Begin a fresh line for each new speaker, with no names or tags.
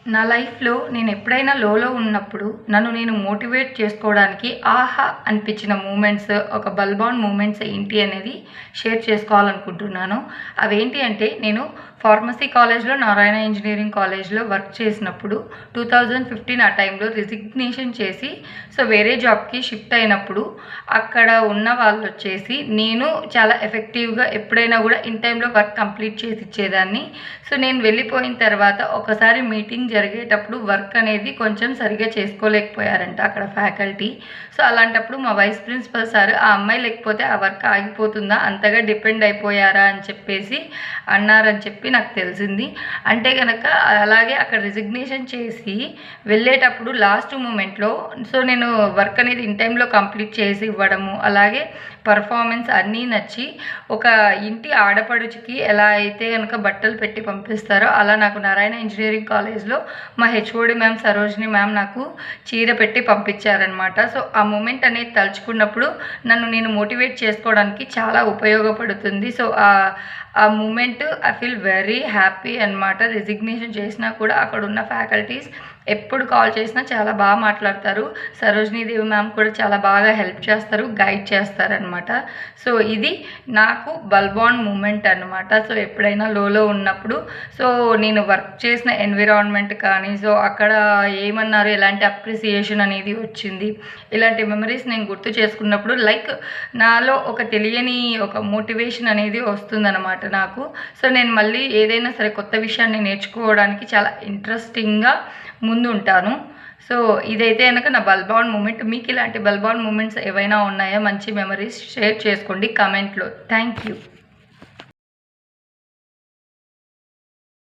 నా లైఫ్‌లో నేనెప్పుడైనా లోలో ఉన్నప్పుడు నన్ను నేను మోటివేట్ చేసుకోవడానికి ఆహా! అనిపించిన మూమెంట్స్, ఒక బల్బాన్ మూమెంట్స్ ఏంటి అనేది షేర్ చేసుకోవాలనుకుంటున్నాను. అవేంటి అంటే నేను ఫార్మసీ కాలేజ్‌లో నారాయణ ఇంజినీరింగ్ కాలేజ్‌లో వర్క్ చేసినప్పుడు 2015 ఆ టైంలో రిజిగ్నేషన్ చేసి వేరే జాబ్‌కి షిఫ్ట్ అయినప్పుడు అక్కడ ఉన్న వాళ్ళొచ్చేసి నేను చాలా ఎఫెక్టివ్‌గా ఎప్పుడైనా గూడా ఇన్ టైమ్‌లో వర్క్ కంప్లీట్ చేసి ఇచ్చేదాన్ని. నేను వెళ్ళిపోయిన తర్వాత ఒకసారి మీటింగ్ జరిగేటప్పుడు వర్క్ అనేది కొంచెం సరిగ్గా చేసుకోలేకపోయారంట అక్కడ ఫ్యాకల్టీ. అలాంటప్పుడు మా వైస్ ప్రిన్సిపల్ సార్ ఆ అమ్మాయి లేకపోతే ఆ వర్క్ ఆగిపోతుందా? అంతగా డిపెండ్ అయిపోయారా? అని చెప్పేసి అన్నారని చెప్పి నాకు తెలిసింది. అంటే గనక అలాగే అక్కడ రిజిగ్నేషన్ చేసి వెళ్ళేటప్పుడు లాస్ట్ మూమెంట్‌లో నేను వర్క్ అనేది ఇన్ టైమ్‌లో కంప్లీట్ చేసి ఇవ్వడము, అలాగే పర్ఫార్మెన్స్ అన్నీ నచ్చి ఒక ఇంటి ఆడపడుచుకి ఎలా అయితే గనక బట్టలు పెట్టి పంపిస్తారో అలా నాకు నారాయణ ఇంజినీరింగ్ కాలేజ్‌లో మా హెచ్ఓడి మ్యామ్ సరోజిని మ్యామ్ నాకు చీర పెట్టి పంపించారనమాట. ఆ మూమెంట్ అనేది తలుచుకున్నప్పుడు నన్ను నేను మోటివేట్ చేసుకోవడానికి చాలా ఉపయోగపడుతుంది. ఆ moment I feel very happy అనమాట. రిజిగ్నేషన్ చేసినా కూడా అక్కడున్న ఫ్యాకల్టీస్ ఎప్పుడు కాల్ చేసినా చాలా బాగా మాట్లాడతారు. సరోజిని దేవి మ్యామ్ కూడా చాలా బాగా హెల్ప్ చేస్తారు, గైడ్ చేస్తారనమాట. ఇది నాకు బల్బాన్ మూమెంట్ అనమాట. ఎప్పుడైనా లోలో ఉన్నప్పుడు నేను వర్క్ చేసిన ఎన్విరాన్మెంట్ కానీ అక్కడ ఏమన్నారు, ఎలాంటి అప్రిసియేషన్ అనేది వచ్చింది, ఇలాంటి మెమరీస్ నేను గుర్తు చేసుకున్నప్పుడు నాలో ఒక తెలియని ఒక మోటివేషన్ అనేది వస్తుందన్నమాట నాకు. నేను మళ్ళీ ఏదైనా సరే కొత్త విషయాన్ని నేర్చుకోవడానికి చాలా ఇంట్రెస్టింగ్‌గా ముందుంటాను. ఇదైతే గనక నా బల్బాన్ మూమెంట్. మీకు ఇలాంటి బల్బాన్ మూమెంట్స్ ఏవైనా ఉన్నాయా? మంచి మెమరీస్ షేర్ చేసుకోండి కామెంట్‌లో. Thank you.